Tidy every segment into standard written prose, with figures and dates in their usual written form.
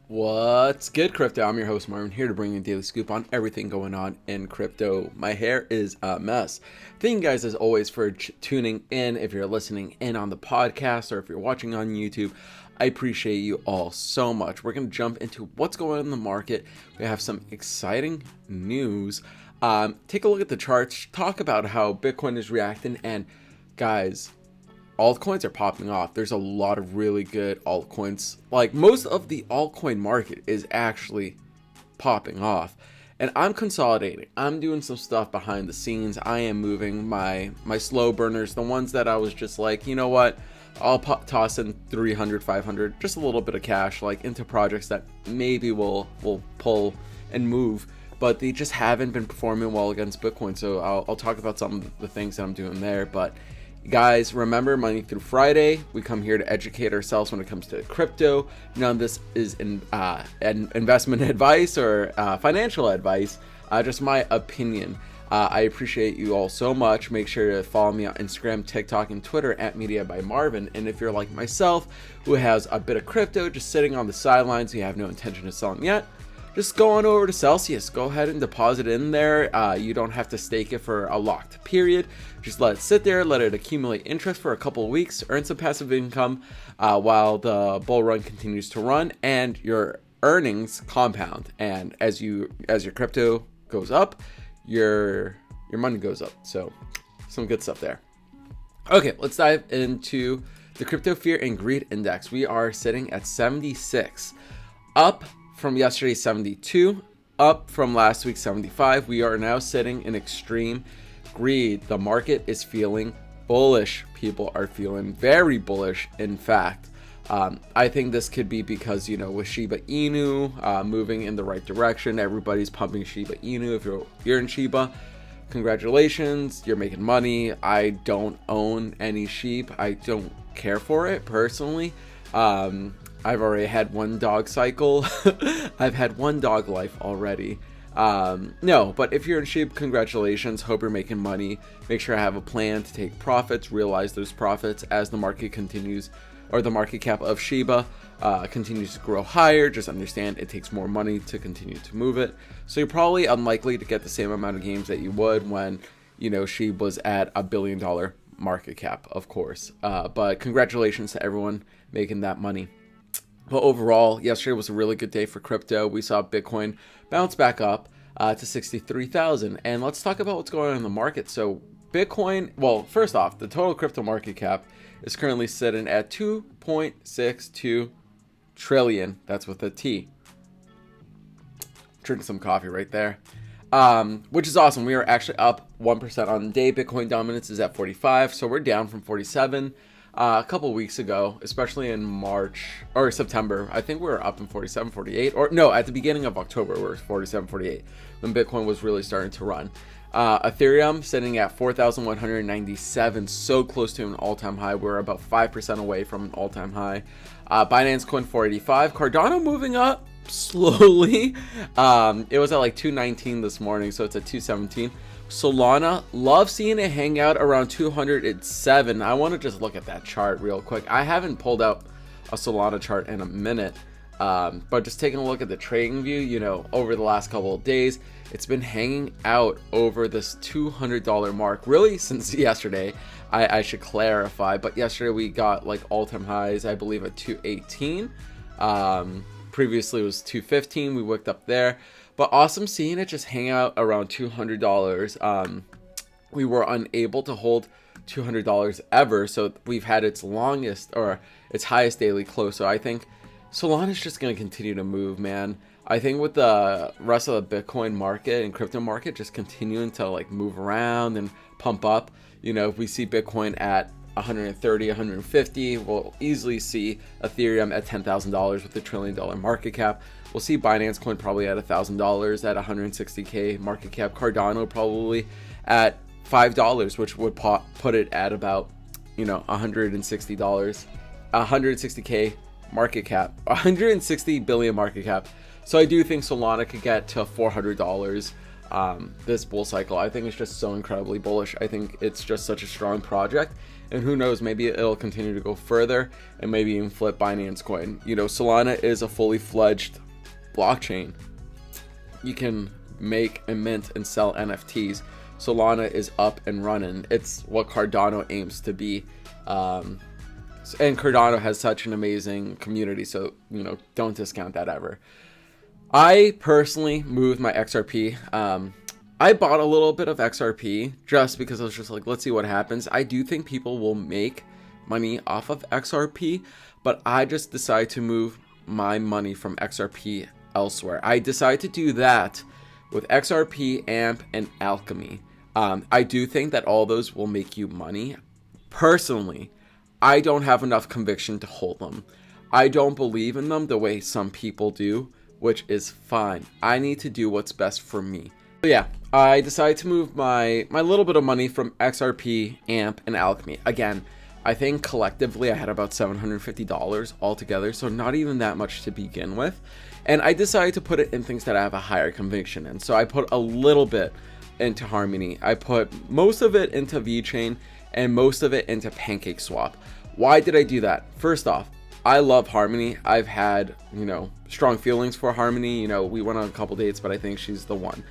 What's good, crypto? I'm your host, Marvin, here to bring you a daily scoop on everything going on in crypto. My hair is a mess. Thank you guys, as always, for tuning in. If you're listening in on the podcast or if you're watching on YouTube, I appreciate you all so much. We're going to jump into what's going on in the market. We have some exciting news. Take a look at the charts, talk about how Bitcoin is reacting, and guys, altcoins are popping off. There's a lot of really good altcoins. Like, most of the altcoin market is actually popping off. And I'm consolidating. I'm doing some stuff behind the scenes. I am moving my slow burners, the ones that I was just like, you know what? I'll toss in 300, 500, just a little bit of cash, like into projects that maybe will pull and move, but they just haven't been performing well against Bitcoin. So I'll talk about some of the things that I'm doing there. But guys, remember, Money Through Friday. We come here to educate ourselves when it comes to crypto. None of this is an investment advice or financial advice, just my opinion. I appreciate you all so much. Make sure to follow me on Instagram, TikTok, and Twitter at Media by Marvin. And if you're like myself, who has a bit of crypto just sitting on the sidelines, you have no intention of selling yet, just go on over to Celsius. Go ahead and deposit in there. You don't have to stake it for a locked period. Just let it sit there, let it accumulate interest for a couple of weeks, earn some passive income while the bull run continues to run, and your earnings compound. And as your crypto goes up, your money goes up. So some good stuff there. Okay, let's dive into the Crypto Fear and Greed Index. We are sitting at 76, up from yesterday 72, up from last week 75. We are now sitting in extreme greed. The market is feeling bullish. People are feeling very bullish. In fact, I think this could be because, with Shiba Inu moving in the right direction, everybody's pumping Shiba Inu. If you're in Shiba, congratulations, you're making money. I don't own any sheep. I don't care for it personally. I've already had one dog cycle. I've had one dog life already. No, but if you're in sheep, congratulations. Hope you're making money. Make sure I have a plan to take profits, realize those profits as the market continues, or the market cap of Shiba continues to grow higher. Just understand it takes more money to continue to move it. So you're probably unlikely to get the same amount of gains that you would when, Shiba was at $1 billion market cap, of course. But congratulations to everyone making that money. But overall, yesterday was a really good day for crypto. We saw Bitcoin bounce back up to 63,000. And let's talk about what's going on in the market. So Bitcoin, well, first off, the total crypto market cap is currently sitting at 2.62 trillion. That's with a T. Drinking some coffee right there. Which is awesome. We are actually up 1% on the day. Bitcoin dominance is at 45. So we're down from 47. A couple weeks ago, especially in March or September, I think we were up in 47, 48, or no, at the beginning of October, we were 47, 48 when Bitcoin was really starting to run. Ethereum sitting at 4,197, so close to an all-time high. We're about 5% away from an all-time high. Binance Coin 485, Cardano moving up slowly. It was at like 219 this morning, so it's at 217. Solana, love seeing it hang out around 207. I want to just look at that chart real quick. I haven't pulled out a Solana chart in a minute, but just taking a look at the trading view, over the last couple of days, it's been hanging out over this $200 mark, really since yesterday. I should clarify, but yesterday we got like all-time highs, I believe, at 218. Previously it was 215. We worked up there. But awesome seeing it just hang out around $200. We were unable to hold $200 ever, so we've had its longest or its highest daily close. So I think Solana is just going to continue to move, man. I think with the rest of the Bitcoin market and crypto market just continuing to like move around and pump up, if we see Bitcoin at 130, 150, we'll easily see Ethereum at $10,000 with a $1 trillion market cap. We'll see Binance Coin probably at $1,000 at 160K market cap. Cardano probably at $5, which would put it at about, $160, 160K market cap, 160 billion market cap. So I do think Solana could get to $400 this bull cycle. I think it's just so incredibly bullish. I think it's just such a strong project, and who knows, maybe it'll continue to go further and maybe even flip Binance Coin. You know, Solana is a fully fledged blockchain. You can make and mint and sell NFTs. Solana is up and running. It's what Cardano aims to be. And Cardano has such an amazing community, so, you know, don't discount that ever. I personally moved my XRP. I bought a little bit of XRP just because I was just like, let's see what happens. I do think people will make money off of XRP, but I just decided to move my money from XRP elsewhere. I decided to do that with XRP, AMP, and Alchemy. I do think that all those will make you money. Personally, I don't have enough conviction to hold them. I don't believe in them the way some people do, which is fine. I need to do what's best for me. So yeah, I decided to move my little bit of money from XRP, AMP, and Alchemy. Again, I think collectively I had about $750 altogether, so not even that much to begin with. And I decided to put it in things that I have a higher conviction in. So I put a little bit into Harmony. I put most of it into VeChain and most of it into PancakeSwap. Why did I do that? First off, I love Harmony. I've had, you know, strong feelings for Harmony. You know, we went on a couple dates, but I think she's the one.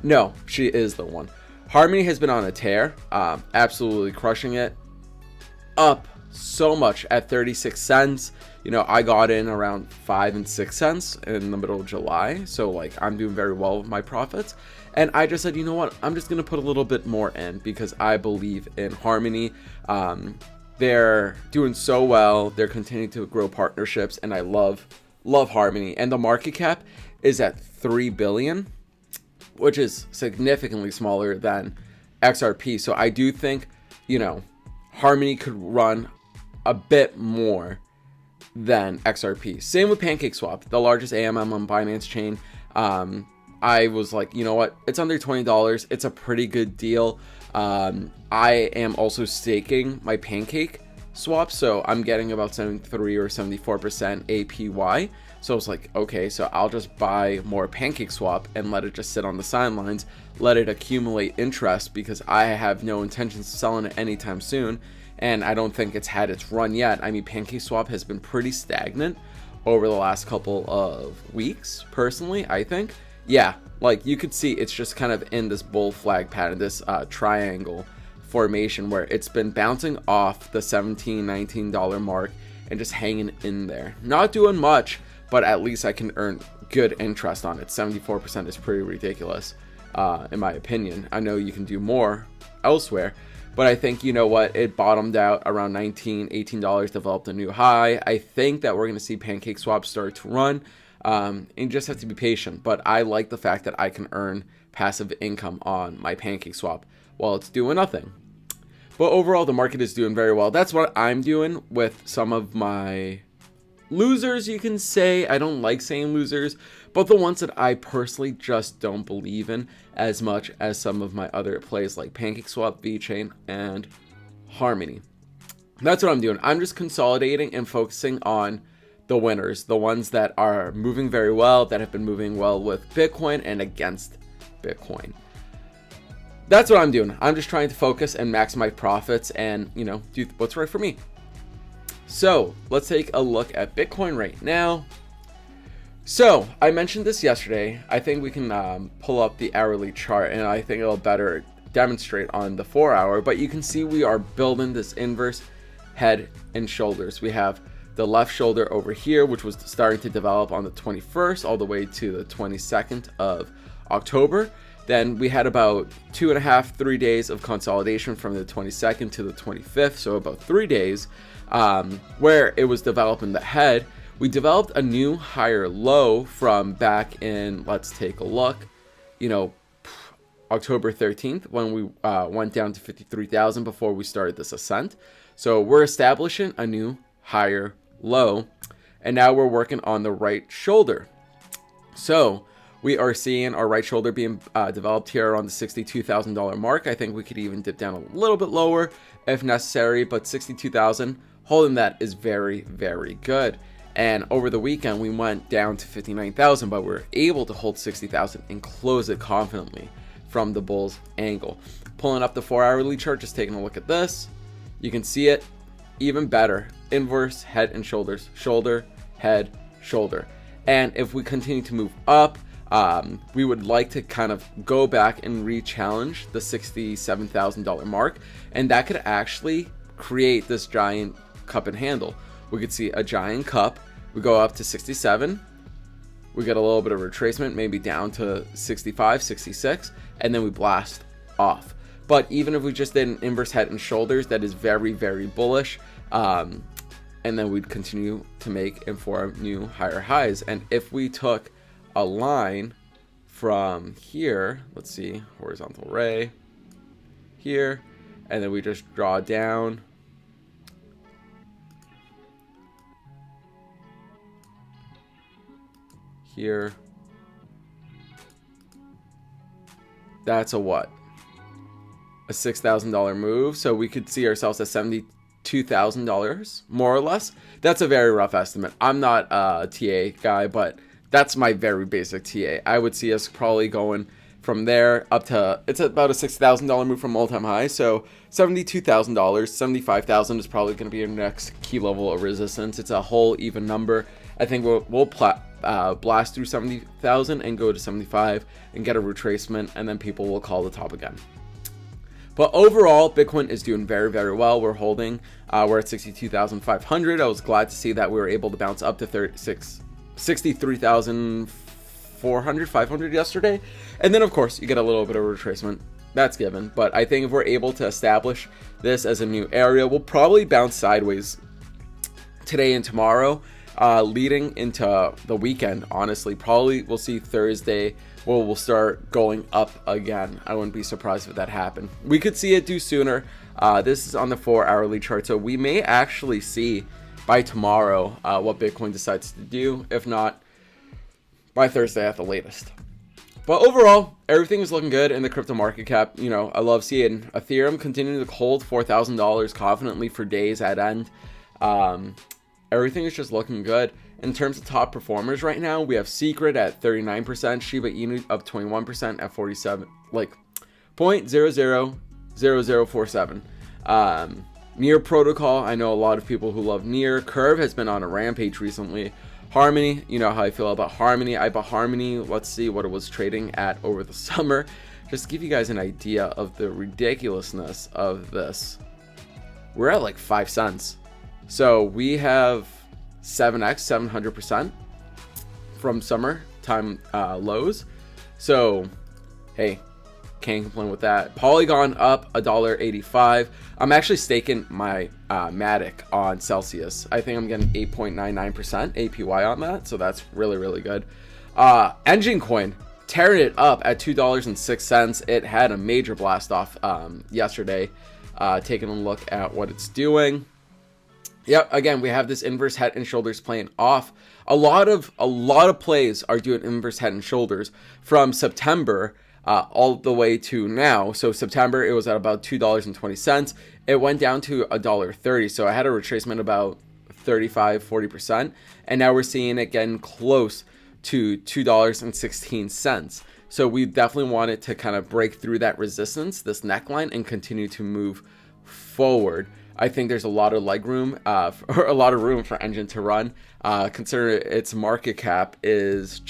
No, she is the one. Harmony has been on a tear, absolutely crushing it. Up so much at 36 cents. You know, I got in around 5 and 6 cents in the middle of July. So like, I'm doing very well with my profits. And I just said, you know what? I'm just going to put a little bit more in because I believe in Harmony. They're doing so well. They're continuing to grow partnerships, and I love Harmony. And the market cap is at 3 billion, which is significantly smaller than XRP. So I do think, you know, Harmony could run a bit more than XRP. Same with PancakeSwap, the largest AMM on Binance chain. I was like, you know what? It's under $20. It's a pretty good deal. I am also staking my PancakeSwap, so I'm getting about 73 or 74% APY. So I was like, okay, so I'll just buy more PancakeSwap and let it just sit on the sidelines, let it accumulate interest, because I have no intentions of selling it anytime soon, and I don't think it's had its run yet. I mean, PancakeSwap has been pretty stagnant over the last couple of weeks, personally, I think. Yeah, like you could see it's just kind of in this bull flag pattern, this triangle formation where it's been bouncing off the $17, $19 mark and just hanging in there. Not doing much, but at least I can earn good interest on it. 74% is pretty ridiculous, in my opinion. I know you can do more elsewhere, but I think, you know what, it bottomed out around $19, $18, developed a new high. I think that we're going to see PancakeSwap start to run. And you just have to be patient, but I like the fact that I can earn passive income on my PancakeSwap while it's doing nothing. But overall, the market is doing very well. That's what I'm doing with some of my losers, you can say. I don't like saying losers, but the ones that I personally just don't believe in as much as some of my other plays like PancakeSwap, VeChain, and Harmony. That's what I'm doing. I'm just consolidating and focusing on the winners, the ones that are moving very well, that have been moving well with Bitcoin and against Bitcoin. That's what I'm doing. I'm just trying to focus and maximize profits and, you know, do what's right for me. So let's take a look at Bitcoin right now. So I mentioned this yesterday. I think we can pull up the hourly chart, and I think it'll better demonstrate on the 4-hour, but you can see we are building this inverse head and shoulders. We have the left shoulder over here, which was starting to develop on the 21st all the way to the 22nd of October. Then we had about 2.5-3 days of consolidation from the 22nd to the 25th, so about 3 days, where it was developing the head. We developed a new higher low from back in, let's take a look, you know, October 13th, when we went down to 53,000 before we started this ascent. So we're establishing a new higher low, and now we're working on the right shoulder. So we are seeing our right shoulder being developed here on the $62,000 mark. I think we could even dip down a little bit lower if necessary, but 62,000, holding that is very, very good. And over the weekend, we went down to 59,000, but we were able to hold 60,000 and close it confidently. from the bulls angle. Pulling up the 4-hourly chart, just taking a look at this, you can see it even better. Inverse head and shoulders, shoulder, head, shoulder. And if we continue to move up, we would like to kind of go back and re-challenge the $67,000 mark, and that could actually create this giant cup and handle. We could see a giant cup, we go up to 67, we get a little bit of retracement, maybe down to 65, 66, and then we blast off. But even if we just did an inverse head and shoulders, that is very, very bullish. And then we'd continue to make and form new higher highs. And if we took a line from here, let's see, horizontal ray here, and then we just draw down here, that's a what? A $6,000 move. So we could see ourselves at $72,000 more or less. That's a very rough estimate. I'm not a TA guy, but that's my very basic TA. I would see us probably going from there up to, it's about a $6,000 move from all-time high. So $72,000, $75,000 is probably going to be your next key level of resistance. It's a whole even number. I think we'll blast through 70,000 and go to 75 and get a retracement, and then people will call the top again. But overall, Bitcoin is doing very, very well. We're holding. We're at 62,500. I was glad to see that we were able to bounce up to 63,400, 500 yesterday. And then, of course, you get a little bit of retracement. That's given. But I think if we're able to establish this as a new area, we'll probably bounce sideways today and tomorrow, leading into the weekend. Honestly, probably we'll see Thursday. Well, we'll start going up again. I wouldn't be surprised if that happened. We could see it do sooner. This is on the 4-hourly chart, so we may actually see by tomorrow what Bitcoin decides to do. If not, by Thursday at the latest. But overall, everything is looking good in the crypto market cap. You know, I love seeing Ethereum continuing to hold $4,000 confidently for days at end. Everything is just looking good. In terms of top performers right now, we have Secret at 39%, Shiba Inu up 21% at 47, like 0.000047. Near Protocol, I know a lot of people who love Near. Curve has been on a rampage recently. Harmony, you know how I feel about Harmony. I bought Harmony. Let's see what it was trading at over the summer. Just to give you guys an idea of the ridiculousness of this. We're at like 5 cents. So we have 7x, 700% from summertime lows. So, hey, can't complain with that. Polygon up $1.85. I'm actually staking my Matic on Celsius. I think I'm getting 8.99% APY on that. So that's really, really good. Engine Coin tearing it up at $2.06. It had a major blast off yesterday. Taking a look at what it's doing. Yep, again, we have this inverse head and shoulders playing off. A lot of plays are doing inverse head and shoulders from September all the way to now. So September, it was at about $2.20. It went down to $1.30. So I had a retracement about 35-40%. And now we're seeing it getting close to $2.16. So we definitely wanted to kind of break through that resistance, this neckline, and continue to move forward. I think there's a lot of leg room, or a lot of room for Engine to run. Consider its market cap is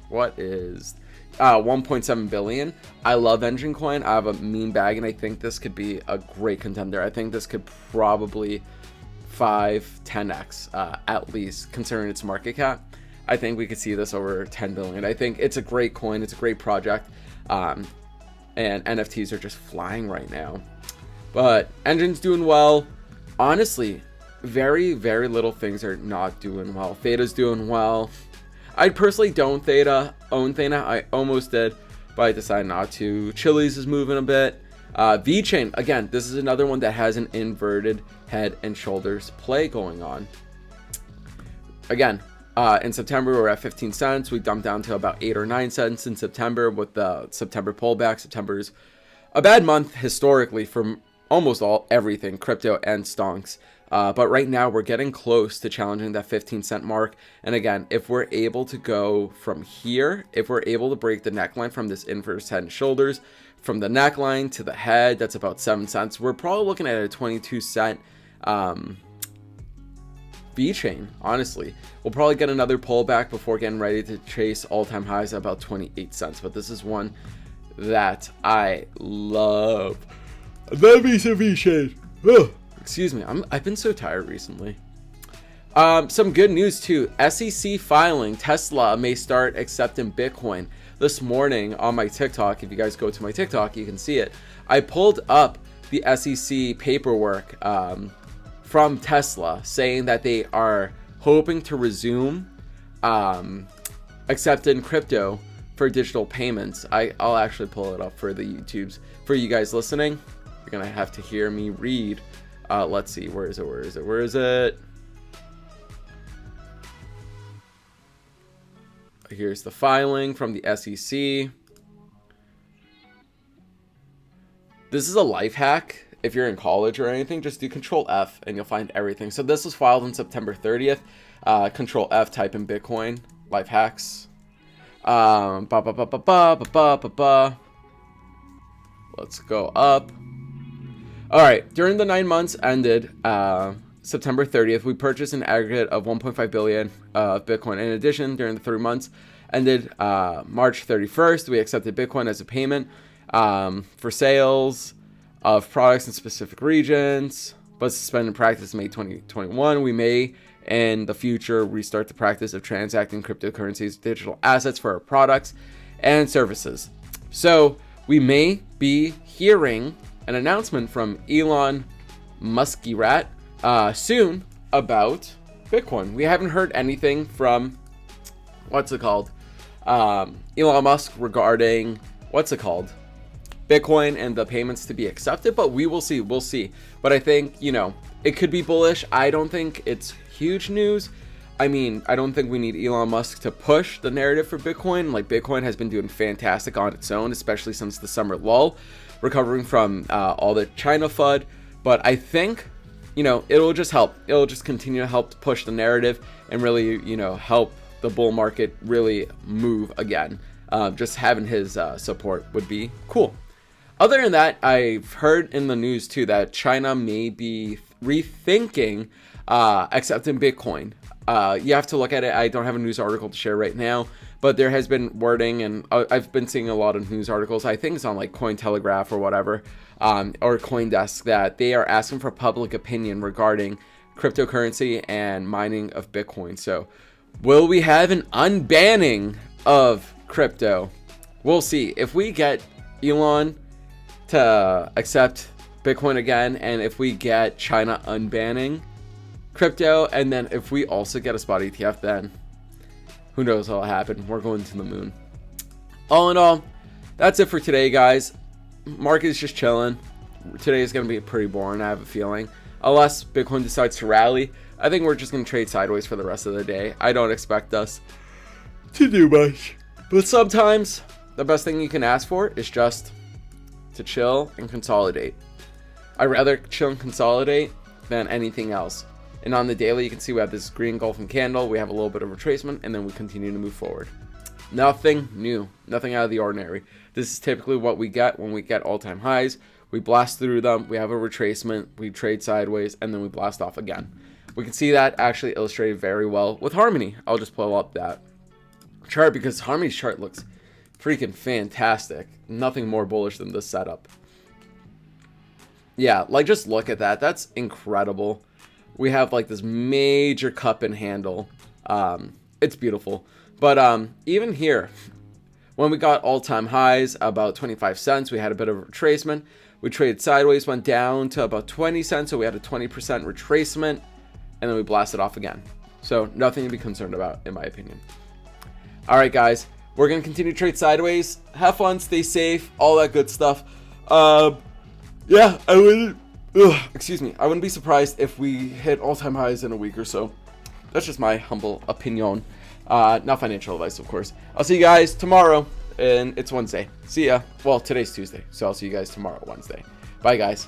what is 1.7 billion. I love Engine Coin. I have a mean bag, and I think this could be a great contender. I think this could probably 5-10x at least, considering its market cap. I think we could see this over 10 billion. I think it's a great coin. It's a great project, and NFTs are just flying right now. But Engine's doing well. Honestly, very, very little things are not doing well. Theta's doing well. I personally don't own Theta. I almost did, but I decided not to. Chili's is moving a bit. VeChain, again, this is another one that has an inverted head and shoulders play going on. Again, in September, we were at 15 cents. We dumped down to about 8 or 9 cents in September with the September pullback. September's a bad month historically for almost everything, crypto and stonks. But right now we're getting close to challenging that 15-cent mark. And again, if we're able to go from here, if we're able to break the neckline from this inverse head and shoulders, from the neckline to the head, that's about 7 cents. We're probably looking at a 22-cent VeChain, honestly. We'll probably get another pullback before getting ready to chase all-time highs at about 28 cents. But this is one that I love. Love me some VeChain. Excuse me, I've been so tired recently. Some good news too. SEC filing. Tesla may start accepting Bitcoin. This morning on my TikTok, if you guys go to my TikTok, you can see it. I pulled up the SEC paperwork from Tesla saying that they are hoping to resume accepting crypto for digital payments. I'll actually pull it up for the YouTubes. For you guys listening, you're gonna have to hear me read. Let's see, where is it? Here's the filing from the SEC. This is a life hack. If you're in college or anything, just do Control F and you'll find everything. So this was filed on September 30th. Control F, type in Bitcoin, life hacks. Let's go up. All right, during the 9 months ended September 30th, we purchased an aggregate of 1.5 billion of Bitcoin. In addition, during the 3 months ended March 31st, we accepted Bitcoin as a payment for sales of products in specific regions, but suspended practice in May 2021. We may, in the future, restart the practice of transacting cryptocurrencies, digital assets for our products and services. So we may be hearing an announcement from Elon Muskirat soon about Bitcoin. We haven't heard anything from Elon Musk regarding Bitcoin and the payments to be accepted, but we'll see. But I think, it could be bullish. I don't think it's huge news. I mean, I don't think we need Elon Musk to push the narrative for Bitcoin. Like, Bitcoin has been doing fantastic on its own, especially since the summer lull, recovering from all the China FUD. But I think, it'll just help. It'll just continue to help push the narrative and really, help the bull market really move again. Just having his support would be cool. Other than that, I've heard in the news too that China may be rethinking accepting Bitcoin. You have to look at it. I don't have a news article to share right now, but there has been wording, and I've been seeing a lot of news articles. I think it's on like Cointelegraph or whatever, or CoinDesk, that they are asking for public opinion regarding cryptocurrency and mining of Bitcoin. So will we have an unbanning of crypto? We'll see. If we get Elon to accept Bitcoin again, and if we get China unbanning crypto, and then if we also get a spot ETF, then who knows what'll happen. We're going to the moon. All in all, that's it for today, guys. Market is just chilling. Today is going to be pretty boring, I have a feeling, unless Bitcoin decides to rally. I think we're just going to trade sideways for the rest of the day. I don't expect us to do much, but sometimes the best thing you can ask for is just to chill and consolidate. I'd rather chill and consolidate than anything else. And on the daily, you can see we have this green engulfing candle. We have a little bit of retracement, and then we continue to move forward. Nothing new, nothing out of the ordinary. This is typically what we get when we get all-time highs. We blast through them, we have a retracement, we trade sideways, and then we blast off again. We can see that actually illustrated very well with Harmony. I'll just pull up that chart because Harmony's chart looks freaking fantastic. Nothing more bullish than this setup. Yeah, like, just look at that. That's incredible. We have like this major cup and handle. It's beautiful. But even here, when we got all-time highs about 25 cents, we had a bit of a retracement. We traded sideways, went down to about 20 cents, so we had a 20% retracement, and then we blasted off again. So nothing to be concerned about, in my opinion. All right, guys, we're going to continue to trade sideways. Have fun, stay safe, all that good stuff. Yeah, I wouldn't be surprised if we hit all-time highs in a week or so. That's just my humble opinion. Not financial advice, of course. I'll see you guys tomorrow, and it's Wednesday. See ya. Well, today's Tuesday, so I'll see you guys tomorrow, Wednesday. Bye, guys.